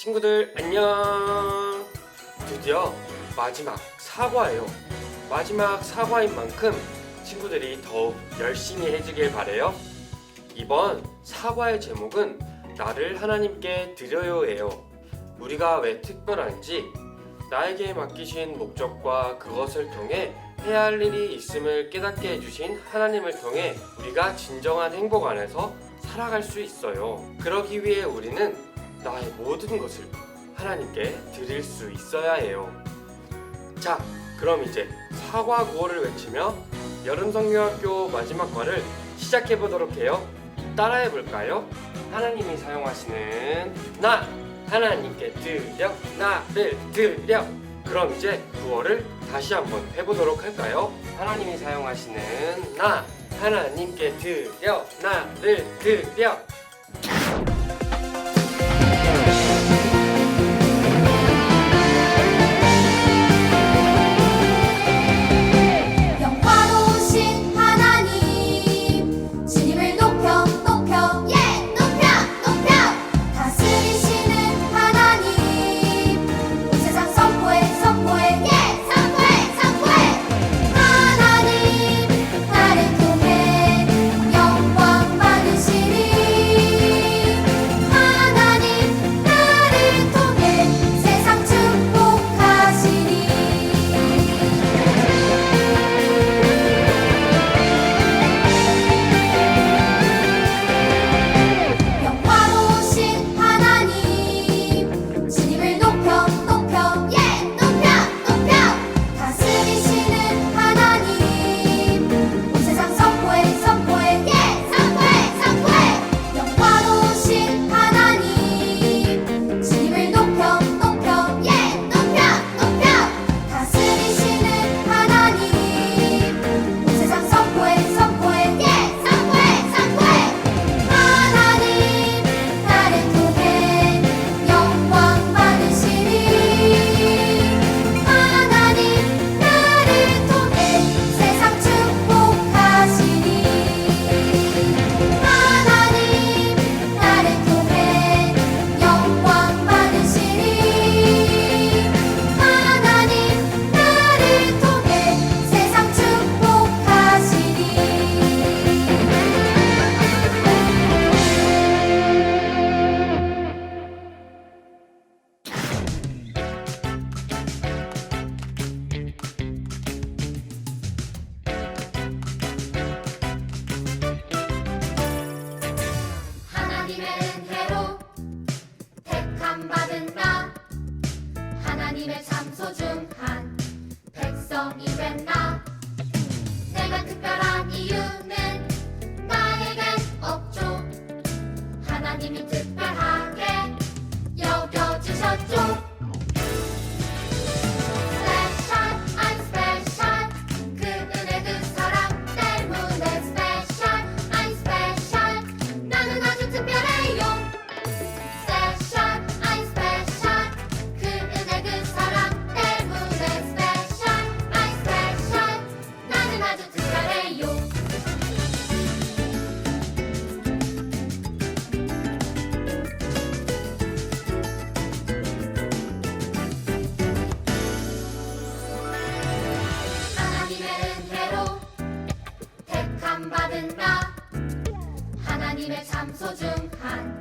친구들 안녕. 드디어 마지막 사과예요. 마지막 사과인 만큼 친구들이 더욱 열심히 해주길 바래요. 이번 사과의 제목은 나를 하나님께 드려요예요. 우리가 왜 특별한지, 나에게 맡기신 목적과 그것을 통해 해야 할 일이 있음을 깨닫게 해주신 하나님을 통해 우리가 진정한 행복 안에서 살아갈 수 있어요. 그러기 위해 우리는 나의 모든 것을 하나님께 드릴 수 있어야 해요. 자, 그럼 이제 사과 구호를 외치며 여름성경학교 마지막 과를 시작해 보도록 해요. 따라해 볼까요? 하나님이 사용하시는 나, 하나님께 드려, 나를 드려. 그럼 이제 구호를 다시 한번 해보도록 할까요? 하나님이 사용하시는 나, 하나님께 드려, 나를 드려. 영화로우신 하나님, 주님을 높여 높여 예 높여 높여. 다스리시는 하나님, 온 세상 선포해 선포해 예 선포해 선포해. 하나님 나를 통해 영광 받으시리. 하나님 나를 통해 세상 축복하시리. 영화로우신 하나님, 주님을 높여 높여 예 높여 높여. 다스리시는 하나님, 온 세상 선포해 선포해 예 선포해 선포해. 영화로우신 하나님, 주님을 높여 높여 예 높여 높여. 다스리시는 하나님, 온 세상 선포해 선포해 예 선포해 선포해. 하나님 나를 통해 영광 받으시리. 하나님 나를 통해 세상 축복하시리. 하나님 나를 통해 영광 받으시리. 하나님 나를 통해 세상 축복하시리. 하나님의 은혜로 택함 받은 나, 하나님의 참 소중한 백성이 된 나. 내가 특별한 이유는 나에겐 없죠. 하나님이 특별하게 여겨주셨죠. Special, I'm special. 그 은혜 그 사랑 때문에 special, I'm special. 나는 아주 특별해요. Special, I'm special. 그 은혜 그 사랑 때문에 special, I'm special. 나는 아주 특별해요. 하나님의 은혜로 택함 받은 나, 하나님의 참 소중한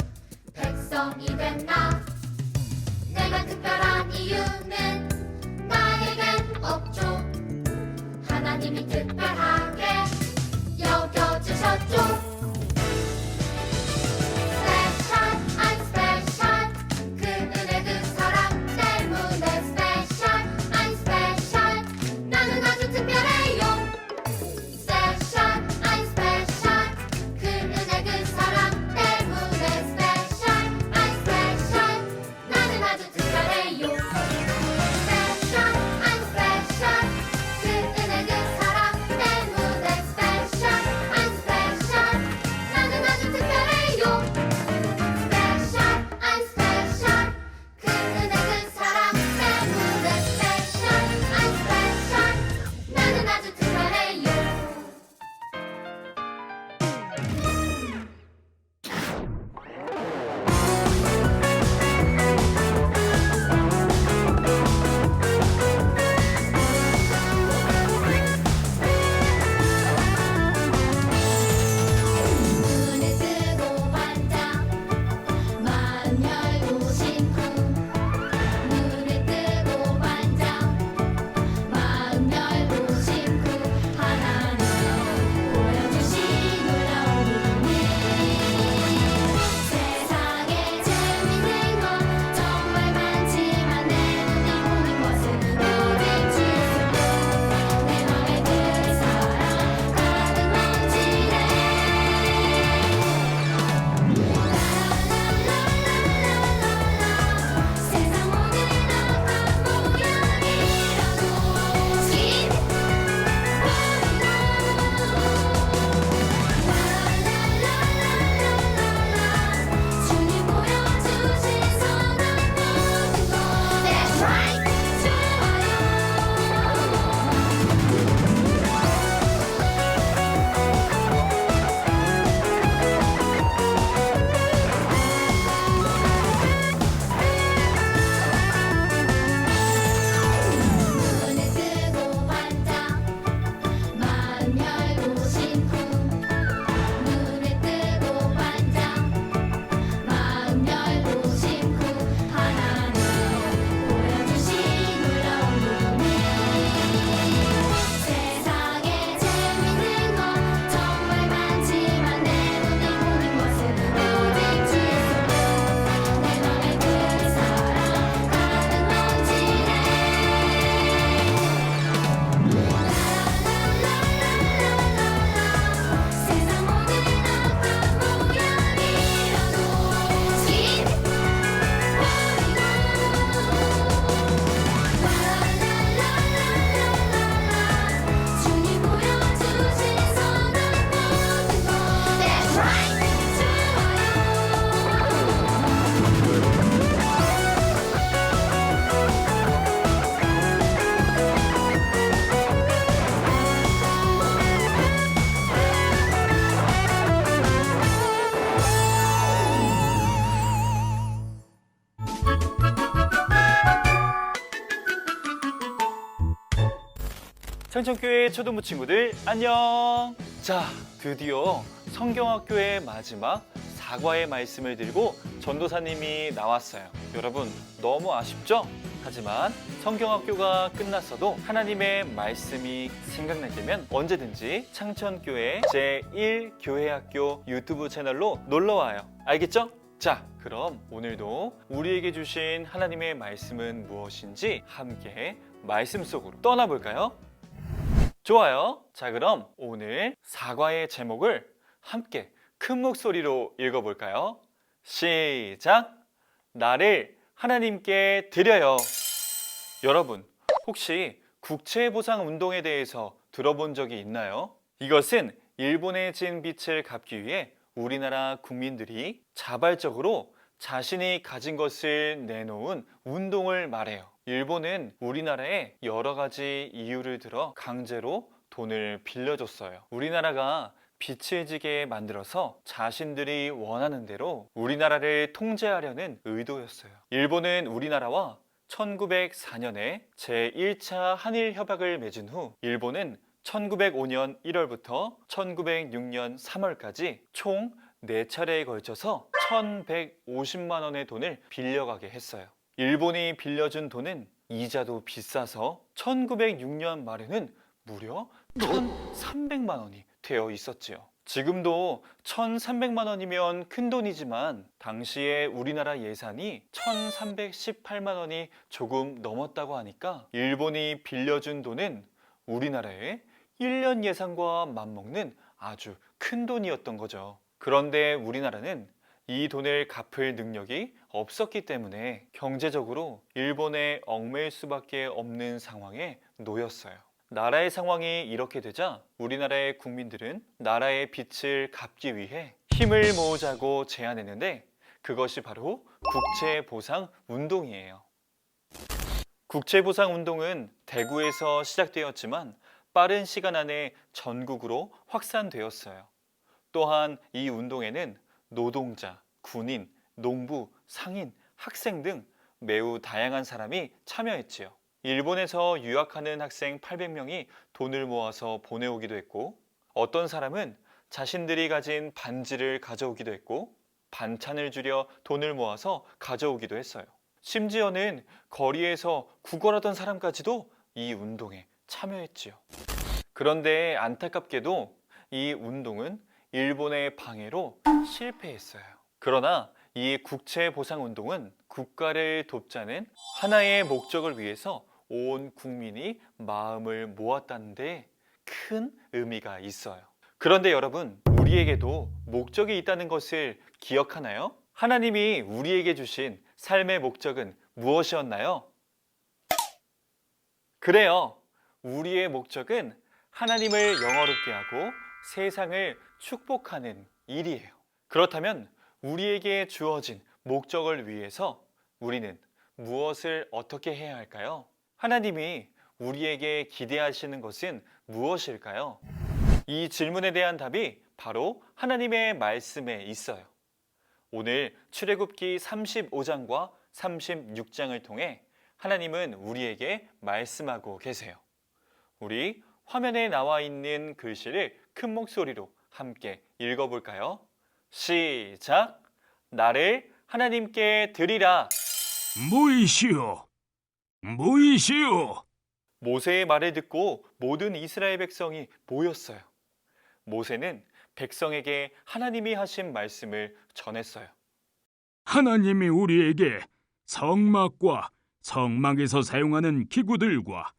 백성이 된 나. 내가 특별한 이유는 나에겐 없죠. 하나님이 특별하게 여겨주셨죠. Special, I'm special. 그 은혜 그 사랑 때문에 special, I'm special. 나는 아주 특별해요. Special, I'm special. 그 은혜 그 사랑 때문에 special, I'm special. 나는 아주 특별해요. Special, I'm special. 그 은혜 그 사랑 때문에 창천교회 초등부 친구들 안녕. 자, 드디어 성경학교의 마지막 사과의 말씀을 들고 전도사님이 나왔어요. 여러분 너무 아쉽죠? 하지만 성경학교가 끝났어도 하나님의 말씀이 생각날 때면 언제든지 창천교회 제1교회학교 유튜브 채널로 놀러와요. 알겠죠? 자, 그럼 오늘도 우리에게 주신 하나님의 말씀은 무엇인지 함께 말씀 속으로 떠나볼까요? 좋아요. 자, 그럼 오늘 사과의 제목을 함께 큰 목소리로 읽어볼까요? 시작! 나를 하나님께 드려요. 여러분, 혹시 국채보상운동에 대해서 들어본 적이 있나요? 이것은 일본의 진 빚을 갚기 위해 우리나라 국민들이 자발적으로 자신이 가진 것을 내놓은 운동을 말해요. 일본은 우리나라에 여러 가지 이유를 들어 강제로 돈을 빌려줬어요. 우리나라가 빚을 지게 만들어서 자신들이 원하는 대로 우리나라를 통제하려는 의도였어요. 일본은 우리나라와 1904년에 제1차 한일협약을 맺은 후 일본은 1905년 1월부터 1906년 3월까지 총 4차례에 걸쳐서 1150만 원의 돈을 빌려가게 했어요. 일본이 빌려준 돈은 이자도 비싸서 1906년 말에는 무려 1300만 원이 되어 있었지요. 지금도 1300만 원이면 큰 돈이지만 당시에 우리나라 예산이 1318만 원이 조금 넘었다고 하니까 일본이 빌려준 돈은 우리나라의 1년 예산과 맞먹는 아주 큰 돈이었던 거죠. 그런데 우리나라는 이 돈을 갚을 능력이 없었기 때문에 경제적으로 일본에 얽매일 수밖에 없는 상황에 놓였어요. 나라의 상황이 이렇게 되자 우리나라의 국민들은 나라의 빚을 갚기 위해 힘을 모으자고 제안했는데 그것이 바로 국채보상운동이에요. 국채보상운동은 대구에서 시작되었지만 빠른 시간 안에 전국으로 확산되었어요. 또한 이 운동에는 노동자, 군인, 농부, 상인, 학생 등 매우 다양한 사람이 참여했지요. 일본에서 유학하는 학생 800명이 돈을 모아서 보내오기도 했고 어떤 사람은 자신들이 가진 반지를 가져오기도 했고 반찬을 줄여 돈을 모아서 가져오기도 했어요. 심지어는 거리에서 구걸하던 사람까지도 이 운동에 참여했지요. 그런데 안타깝게도 이 운동은 일본의 방해로 실패했어요. 그러나 이 국채보상운동은 국가를 돕자는 하나의 목적을 위해서 온 국민이 마음을 모았다는 데 큰 의미가 있어요. 그런데 여러분, 우리에게도 목적이 있다는 것을 기억하나요? 하나님이 우리에게 주신 삶의 목적은 무엇이었나요? 그래요. 우리의 목적은 하나님을 영화롭게 하고 세상을 축복하는 일이에요. 그렇다면 우리에게 주어진 목적을 위해서 우리는 무엇을 어떻게 해야 할까요? 하나님이 우리에게 기대하시는 것은 무엇일까요? 이 질문에 대한 답이 바로 하나님의 말씀에 있어요. 오늘 출애굽기 35장과 36장을 통해 하나님은 우리에게 말씀하고 계세요. 우리 화면에 나와 있는 글씨를 큰 목소리로 함께 읽어볼까요? 시작! 나를 하나님께 드리라. 무이시오, 무이시오. 모세의 말을 듣고 모든 이스라엘 백성이 모였어요. 모세는 백성에게 하나님이 하신 말씀을 전했어요. 하나님이 우리에게 성막과 성막에서 사용하는 기구들과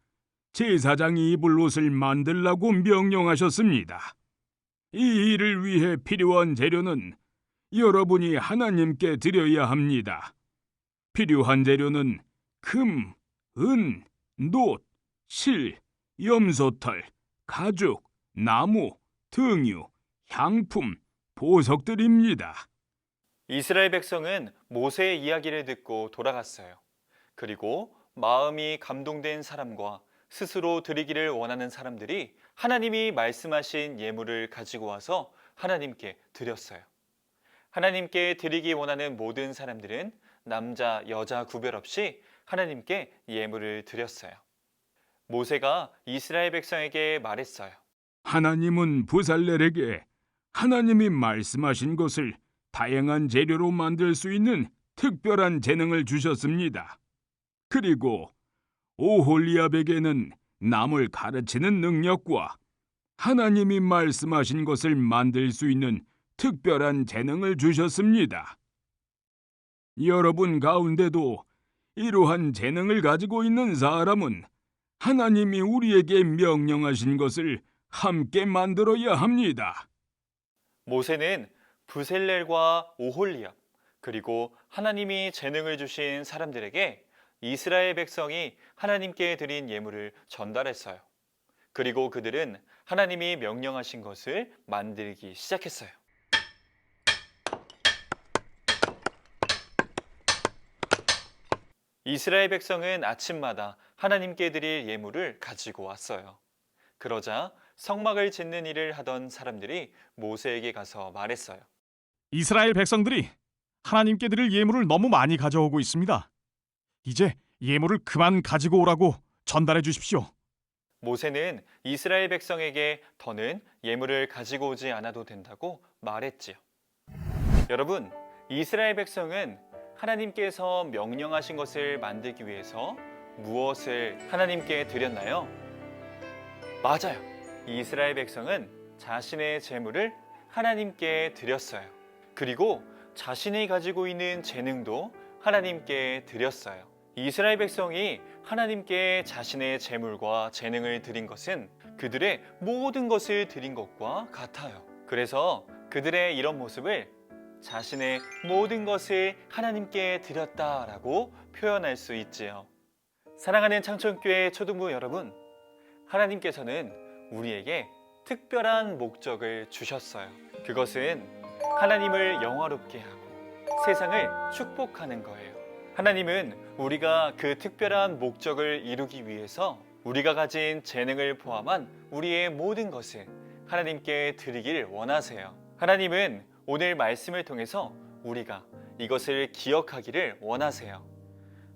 제사장이 입을 옷을 만들라고 명령하셨습니다. 이 일을 위해 필요한 재료는 여러분이 하나님께 드려야 합니다. 필요한 재료는 금, 은, 놋, 실, 염소털, 가죽, 나무, 등유, 향품, 보석들입니다. 이스라엘 백성은 모세의 이야기를 듣고 돌아갔어요. 그리고 마음이 감동된 사람과 스스로 드리기를 원하는 사람들이 하나님이 말씀하신 예물을 가지고 와서 하나님께 드렸어요. 하나님께 드리기 원하는 모든 사람들은 남자, 여자 구별 없이 하나님께 예물을 드렸어요. 모세가 이스라엘 백성에게 말했어요. 하나님은 부살렐에게 하나님이 말씀하신 것을 다양한 재료로 만들 수 있는 특별한 재능을 주셨습니다. 그리고 오홀리압에게는 남을 가르치는 능력과 하나님이 말씀하신 것을 만들 수 있는 특별한 재능을 주셨습니다. 여러분 가운데도 이러한 재능을 가지고 있는 사람은 하나님이 우리에게 명령하신 것을 함께 만들어야 합니다. 모세는 부셀렐과 오홀리압, 그리고 하나님이 재능을 주신 사람들에게 이스라엘 백성이 하나님께 드린 예물을 전달했어요. 그리고 그들은 하나님이 명령하신 것을 만들기 시작했어요. 이스라엘 백성은 아침마다 하나님께 드릴 예물을 가지고 왔어요. 그러자 성막을 짓는 일을 하던 사람들이 모세에게 가서 말했어요. 이스라엘 백성들이 하나님께 드릴 예물을 너무 많이 가져오고 있습니다. 이제 예물을 그만 가지고 오라고 전달해 주십시오. 모세는 이스라엘 백성에게 더는 예물을 가지고 오지 않아도 된다고 말했지요. 여러분, 이스라엘 백성은 하나님께서 명령하신 것을 만들기 위해서 무엇을 하나님께 드렸나요? 맞아요. 이스라엘 백성은 자신의 재물을 하나님께 드렸어요. 그리고 자신이 가지고 있는 재능도 하나님께 드렸어요. 이스라엘 백성이 하나님께 자신의 재물과 재능을 드린 것은 그들의 모든 것을 드린 것과 같아요. 그래서 그들의 이런 모습을 자신의 모든 것을 하나님께 드렸다라고 표현할 수 있지요. 사랑하는 창천교회 초등부 여러분, 하나님께서는 우리에게 특별한 목적을 주셨어요. 그것은 하나님을 영화롭게 하고 세상을 축복하는 거예요. 하나님은 우리가 그 특별한 목적을 이루기 위해서 우리가 가진 재능을 포함한 우리의 모든 것을 하나님께 드리길 원하세요. 하나님은 오늘 말씀을 통해서 우리가 이것을 기억하기를 원하세요.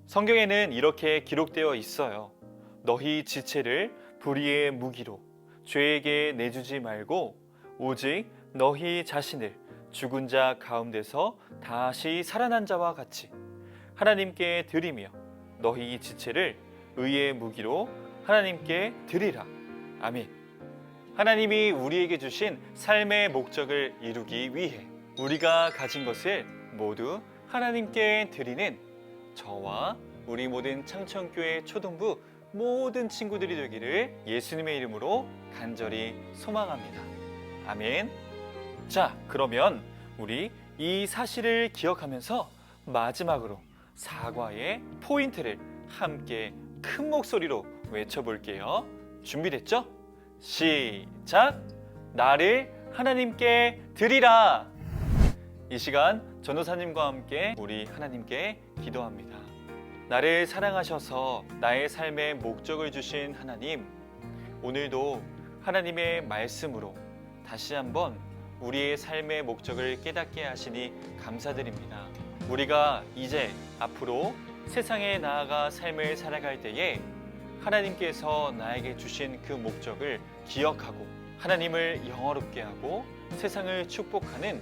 성경에는 이렇게 기록되어 있어요. 너희 지체를 불의의 무기로 죄에게 내주지 말고 오직 너희 자신을 죽은 자 가운데서 다시 살아난 자와 같이 하나님께 드리며 너희 지체를 의의 무기로 하나님께 드리라. 아멘. 하나님이 우리에게 주신 삶의 목적을 이루기 위해 우리가 가진 것을 모두 하나님께 드리는 저와 우리 모든 창천교회 초등부 모든 친구들이 되기를 예수님의 이름으로 간절히 소망합니다. 아멘. 자, 그러면 우리 이 사실을 기억하면서 마지막으로 사과의 포인트를 함께 큰 목소리로 외쳐볼게요. 준비됐죠? 시작! 나를 하나님께 드리라! 이 시간 전도사님과 함께 우리 하나님께 기도합니다. 나를 사랑하셔서 나의 삶의 목적을 주신 하나님, 오늘도 하나님의 말씀으로 다시 한번 우리의 삶의 목적을 깨닫게 하시니 감사드립니다. 우리가 이제 앞으로 세상에 나아가 삶을 살아갈 때에 하나님께서 나에게 주신 그 목적을 기억하고 하나님을 영화롭게 하고 세상을 축복하는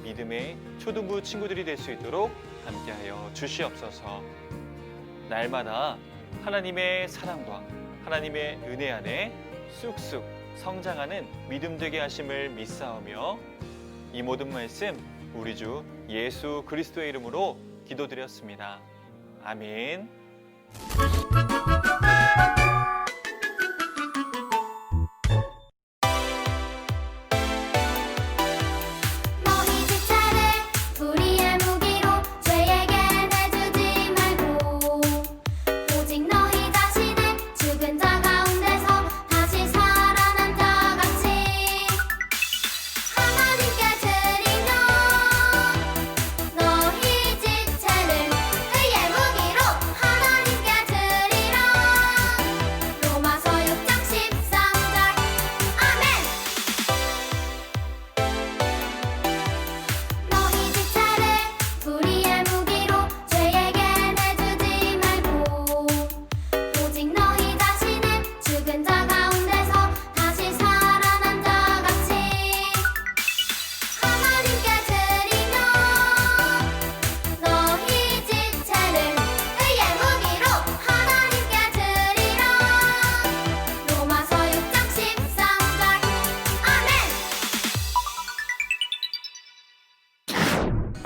믿음의 초등부 친구들이 될 수 있도록 함께하여 주시옵소서. 날마다 하나님의 사랑과 하나님의 은혜 안에 쑥쑥 성장하는 믿음 되게 하심을 믿사오며 이 모든 말씀 우리 주 예수 그리스도의 이름으로 기도드렸습니다. 아멘. 너희 지체를 불의의 무기로 죄에게 내주지 말고 오직 너희 자신을 죽은 자 가운데서 다시 살아난 자 같이 하나님께 드리며 너희 지체를 의의 무기로 하나님께 드리라.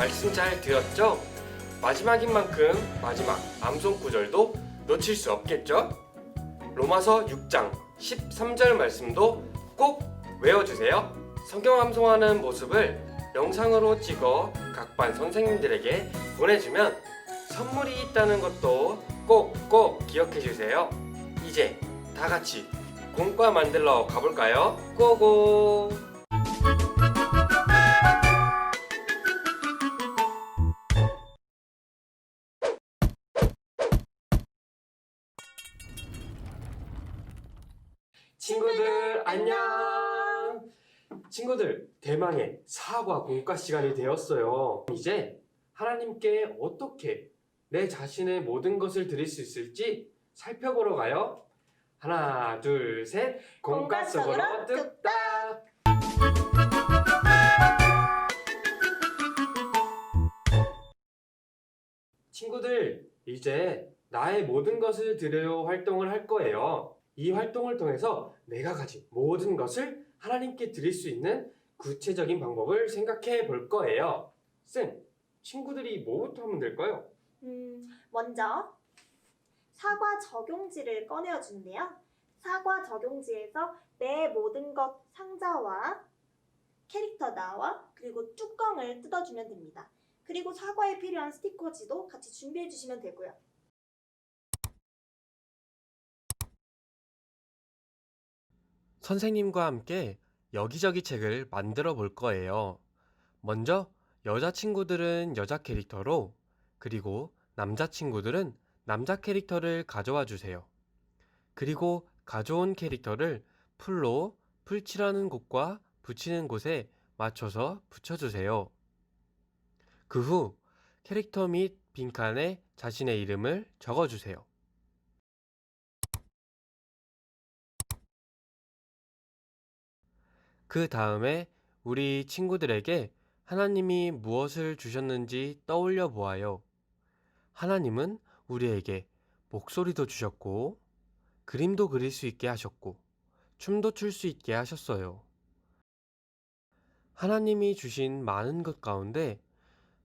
말씀 잘 들었죠? 마지막인 만큼 마지막 암송 구절도 놓칠 수 없겠죠? 로마서 6장 13절 말씀도 꼭 외워주세요. 성경 암송하는 모습을 영상으로 찍어 각 반 선생님들에게 보내주면 선물이 있다는 것도 꼭 기억해 주세요. 이제 다 같이 공과 만들러 가볼까요? 고고! 친구들 안녕! 친구들, 대망의 사과 공과 시간이 되었어요. 이제 하나님께 어떻게 내 자신의 모든 것을 드릴 수 있을지 살펴보러 가요. 하나, 둘, 셋. 공과 속으로 뚝딱. 친구들, 이제 나의 모든 것을 드려요 활동을 할 거예요. 이 활동을 통해서 내가 가진 모든 것을 하나님께 드릴 수 있는 구체적인 방법을 생각해 볼 거예요. 쌤, 친구들이 뭐부터 하면 될까요? 먼저 사과 적용지를 꺼내어 주는데요. 사과 적용지에서 내 모든 것 상자와 캐릭터 나와 그리고 뚜껑을 뜯어주면 됩니다. 그리고 사과에 필요한 스티커지도 같이 준비해 주시면 되고요. 선생님과 함께 여기저기 책을 만들어 볼 거예요. 먼저 여자친구들은 여자 캐릭터로, 그리고 남자친구들은 남자 캐릭터를 가져와 주세요. 그리고 가져온 캐릭터를 풀로 풀칠하는 곳과 붙이는 곳에 맞춰서 붙여주세요. 그 후 캐릭터 및 빈칸에 자신의 이름을 적어주세요. 그 다음에 우리 친구들에게 하나님이 무엇을 주셨는지 떠올려 보아요. 하나님은 우리에게 목소리도 주셨고, 그림도 그릴 수 있게 하셨고, 춤도 출 수 있게 하셨어요. 하나님이 주신 많은 것 가운데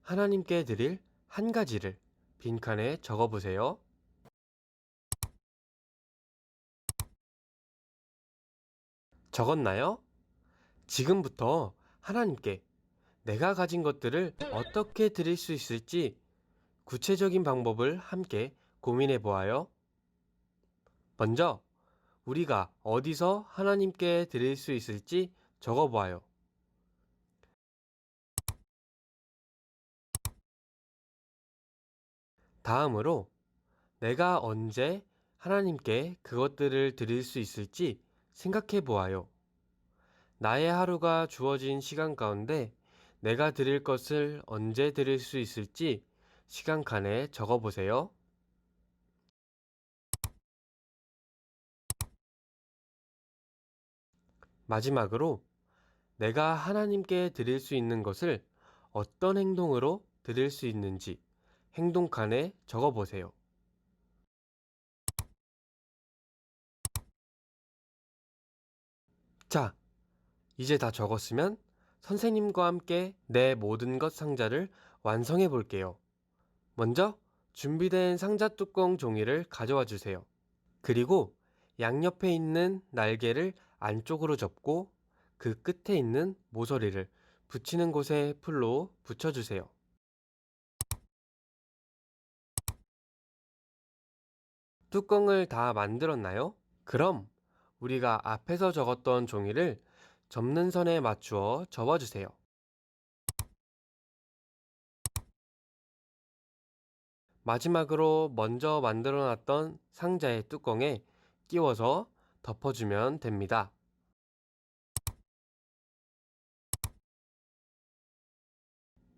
하나님께 드릴 한 가지를 빈칸에 적어 보세요. 적었나요? 지금부터 하나님께 내가 가진 것들을 어떻게 드릴 수 있을지 구체적인 방법을 함께 고민해 보아요. 먼저 우리가 어디서 하나님께 드릴 수 있을지 적어 보아요. 다음으로 내가 언제 하나님께 그것들을 드릴 수 있을지 생각해 보아요. 나의 하루가 주어진 시간 가운데 내가 드릴 것을 언제 드릴 수 있을지 시간칸에 적어 보세요. 마지막으로 내가 하나님께 드릴 수 있는 것을 어떤 행동으로 드릴 수 있는지 행동칸에 적어 보세요. 자, 이제 다 적었으면 선생님과 함께 내 모든 것 상자를 완성해 볼게요. 먼저 준비된 상자 뚜껑 종이를 가져와 주세요. 그리고 양옆에 있는 날개를 안쪽으로 접고 그 끝에 있는 모서리를 붙이는 곳에 풀로 붙여주세요. 뚜껑을 다 만들었나요? 그럼 우리가 앞에서 적었던 종이를 접는 선에 맞추어 접어주세요. 마지막으로 먼저 만들어놨던 상자의 뚜껑에 끼워서 덮어주면 됩니다.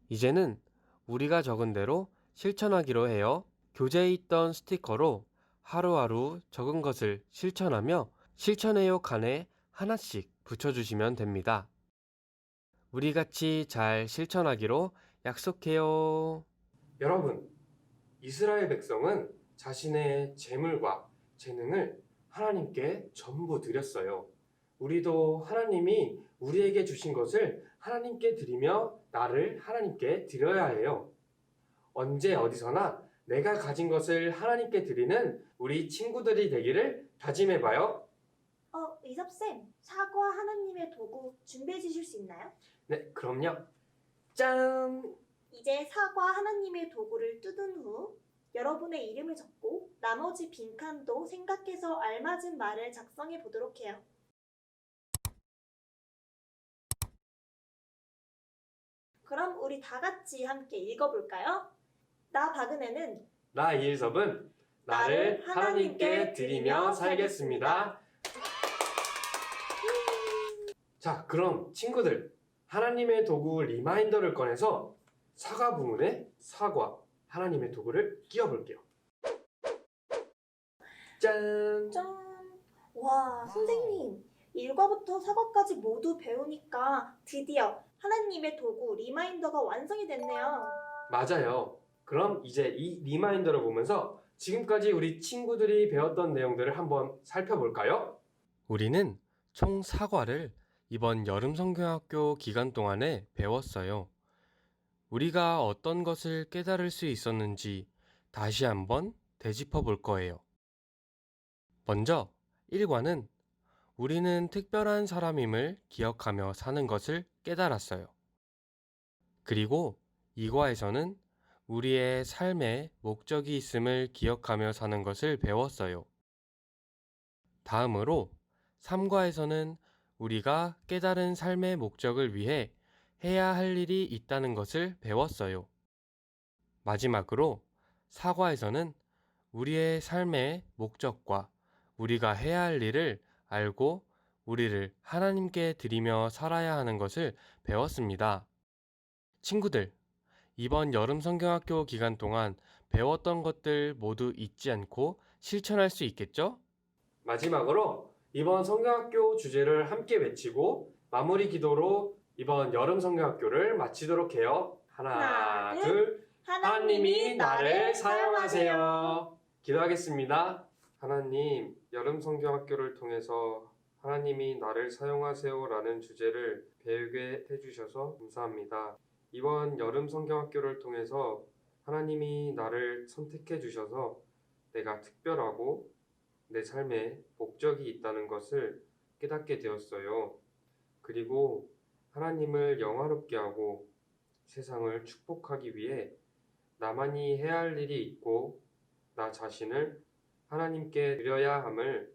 이제는 우리가 적은 대로 실천하기로 해요. 교재에 있던 스티커로 하루하루 적은 것을 실천하며 실천해요 칸에 하나씩 붙여주시면 됩니다. 우리 같이 잘 실천하기로 약속해요. 여러분, 이스라엘 백성은 자신의 재물과 재능을 하나님께 전부 드렸어요. 우리도 하나님이 우리에게 주신 것을 하나님께 드리며 나를 하나님께 드려야 해요. 언제 어디서나 내가 가진 것을 하나님께 드리는 우리 친구들이 되기를 다짐해봐요. 이섭쌤, 사과 하나님의 도구 준비해 주실 수 있나요? 네, 그럼요. 짠! 이제 사과 하나님의 도구를 뜯은 후 여러분의 이름을 적고 나머지 빈칸도 생각해서 알맞은 말을 작성해 보도록 해요. 그럼 우리 다 같이 함께 읽어볼까요? 나 박은혜는 나 이일섭은 나를 하나님께 드리며 살겠습니다. 자, 그럼 친구들, 하나님의 도구 리마인더를 꺼내서 사과 부문에 사과, 하나님의 도구를 끼워볼게요. 짠! 짠! 와, 선생님, 1과부터 4과까지 모두 배우니까 드디어 하나님의 도구 리마인더가 완성이 됐네요. 맞아요. 그럼 이제 이 리마인더를 보면서 지금까지 우리 친구들이 배웠던 내용들을 한번 살펴볼까요? 우리는 총 사과를 이번 여름 성경학교 기간 동안에 배웠어요. 우리가 어떤 것을 깨달을 수 있었는지 다시 한번 되짚어 볼 거예요. 먼저 1과는 우리는 특별한 사람임을 기억하며 사는 것을 깨달았어요. 그리고 2과에서는 우리의 삶에 목적이 있음을 기억하며 사는 것을 배웠어요. 다음으로 3과에서는 우리가 깨달은 삶의 목적을 위해 해야 할 일이 있다는 것을 배웠어요. 마지막으로 4과에서는 우리의 삶의 목적과 우리가 해야 할 일을 알고 우리를 하나님께 드리며 살아야 하는 것을 배웠습니다. 친구들, 이번 여름 성경학교 기간 동안 배웠던 것들 모두 잊지 않고 실천할 수 있겠죠? 마지막으로 이번 성경학교 주제를 함께 외치고 마무리 기도로 이번 여름 성경학교를 마치도록 해요. 하나, 하나, 둘. 하나님이 나를 사용하세요. 기도하겠습니다. 하나님, 여름 성경학교를 통해서 하나님이 나를 사용하세요라는 주제를 배우게 해주셔서 감사합니다. 이번 여름 성경학교를 통해서 하나님이 나를 선택해 주셔서 내가 특별하고 내 삶에 목적이 있다는 것을 깨닫게 되었어요. 그리고 하나님을 영화롭게 하고 세상을 축복하기 위해 나만이 해야 할 일이 있고 나 자신을 하나님께 드려야 함을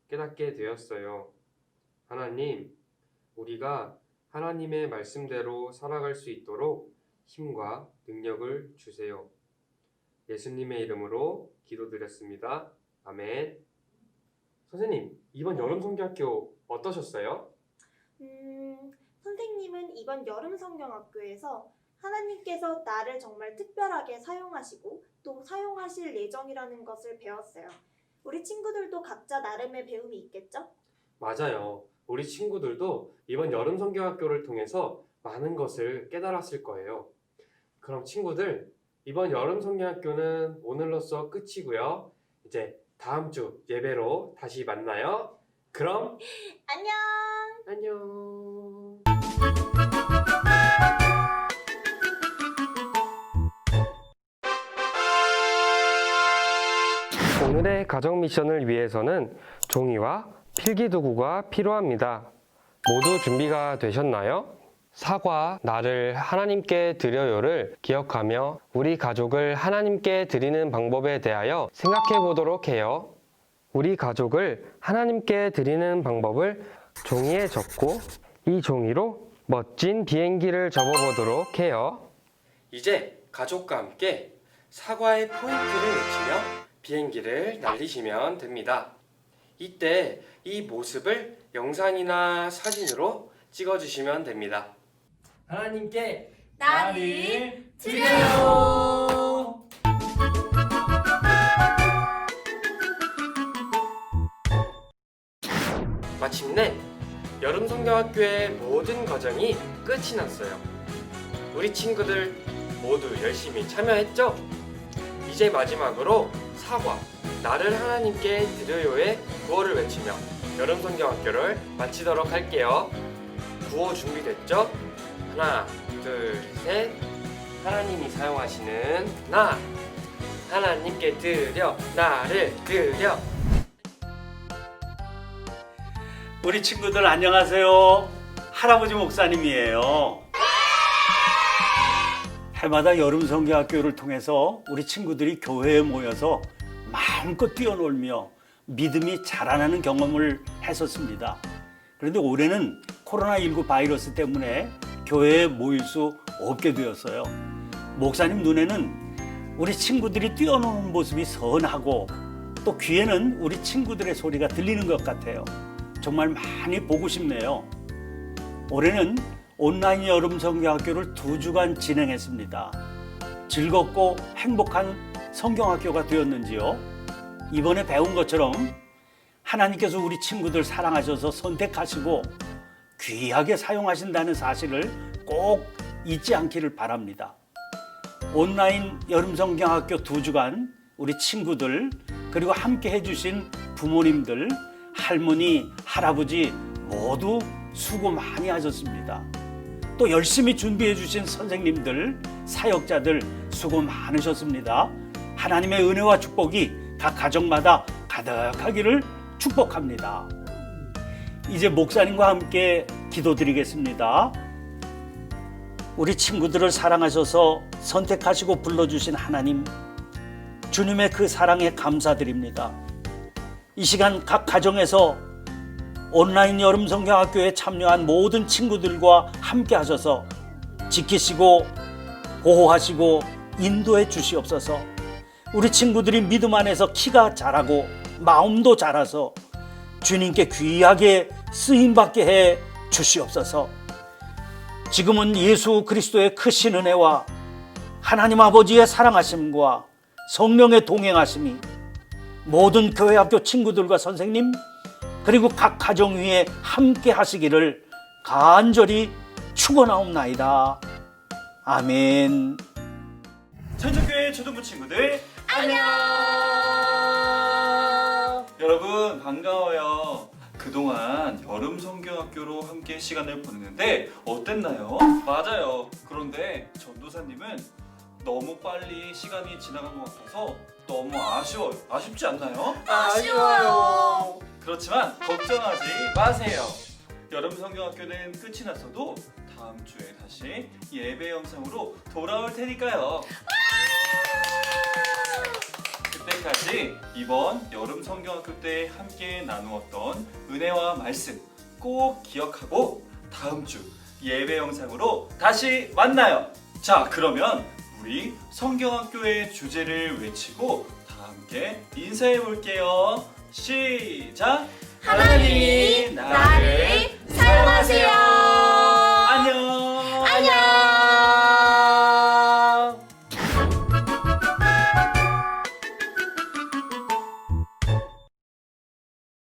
깨닫게 되었어요. 하나님, 우리가 하나님의 말씀대로 살아갈 수 있도록 힘과 능력을 주세요. 예수님의 이름으로 기도드렸습니다. 아멘. 선생님, 이번 여름 성경학교 어떠셨어요? 선생님은 이번 여름 성경학교에서 하나님께서 나를 정말 특별하게 사용하시고 또 사용하실 예정이라는 것을 배웠어요. 우리 친구들도 각자 나름의 배움이 있겠죠? 맞아요. 우리 친구들도 이번 여름 성경학교를 통해서 많은 것을 깨달았을 거예요. 그럼 친구들, 이번 여름 성경학교는 오늘로써 끝이고요. 이제 다음 주 예배로 다시 만나요. 그럼 안녕! 안녕. 오늘의 가정 미션을 위해서는 종이와 필기 도구가 필요합니다. 모두 준비가 되셨나요? 사과, 나를 하나님께 드려요를 기억하며 우리 가족을 하나님께 드리는 방법에 대하여 생각해 보도록 해요. 우리 가족을 하나님께 드리는 방법을 종이에 적고 이 종이로 멋진 비행기를 접어보도록 해요. 이제 가족과 함께 사과의 포인트를 외치며 비행기를 날리시면 됩니다. 이때 이 모습을 영상이나 사진으로 찍어주시면 됩니다. 하나님께 나를 드려요. 마침내 여름 성경학교의 모든 과정이 끝이 났어요. 우리 친구들 모두 열심히 참여했죠? 이제 마지막으로 사과, 나를 하나님께 드려요의 구호를 외치며 여름 성경학교를 마치도록 할게요. 구호 준비됐죠? 하나, 둘, 셋. 하나님이 사용하시는 나. 하나님께 드려, 나를 드려. 우리 친구들 안녕하세요. 할아버지 목사님이에요. 해마다 여름 성경학교를 통해서 우리 친구들이 교회에 모여서 마음껏 뛰어놀며 믿음이 자라나는 경험을 했었습니다. 그런데 올해는 코로나19 바이러스 때문에 교회에 모일 수 없게 되었어요. 목사님 눈에는 우리 친구들이 뛰어노는 모습이 선하고 또 귀에는 우리 친구들의 소리가 들리는 것 같아요. 정말 많이 보고 싶네요. 올해는 온라인 여름 성경학교를 2주간 진행했습니다. 즐겁고 행복한 성경학교가 되었는지요? 이번에 배운 것처럼 하나님께서 우리 친구들 사랑하셔서 선택하시고 귀하게 사용하신다는 사실을 꼭 잊지 않기를 바랍니다. 온라인 여름 성경학교 2주간 우리 친구들 그리고 함께 해주신 부모님들, 할머니, 할아버지 모두 수고 많이 하셨습니다. 또 열심히 준비해 주신 선생님들, 사역자들 수고 많으셨습니다. 하나님의 은혜와 축복이 각 가정마다 가득하기를 축복합니다. 이제 목사님과 함께 기도드리겠습니다. 우리 친구들을 사랑하셔서 선택하시고 불러주신 하나님, 주님의 그 사랑에 감사드립니다. 이 시간 각 가정에서 온라인 여름 성경학교에 참여한 모든 친구들과 함께 하셔서 지키시고 보호하시고 인도해 주시옵소서. 우리 친구들이 믿음 안에서 키가 자라고 마음도 자라서 주님께 귀하게 쓰임받게 해 주시옵소서. 지금은 예수 그리스도의 크신 은혜와 하나님 아버지의 사랑하심과 성령의 동행하심이 모든 교회학교 친구들과 선생님 그리고 각 가정 위에 함께 하시기를 간절히 축원하옵나이다. 아멘. 천주교회 초등부 친구들 안녕. 여러분 반가워요. 그동안 여름 성경학교로 함께 시간을 보냈는데 어땠나요? 맞아요. 그런데 전도사님은 너무 빨리 시간이 지나간 것 같아서 너무 아쉬워요. 아쉽지 않나요? 아쉬워요. 그렇지만 걱정하지 마세요. 여름 성경학교는 끝이 났어도 다음 주에 다시 예배 영상으로 돌아올 테니까요. 그때까지 이번 여름 성경학교 때 함께 나누었던 은혜와 말씀 꼭 기억하고 다음 주 예배 영상으로 다시 만나요. 자, 그러면 우리 성경학교의 주제를 외치고 다 함께 인사해 볼게요. 시작! 하나님이 나를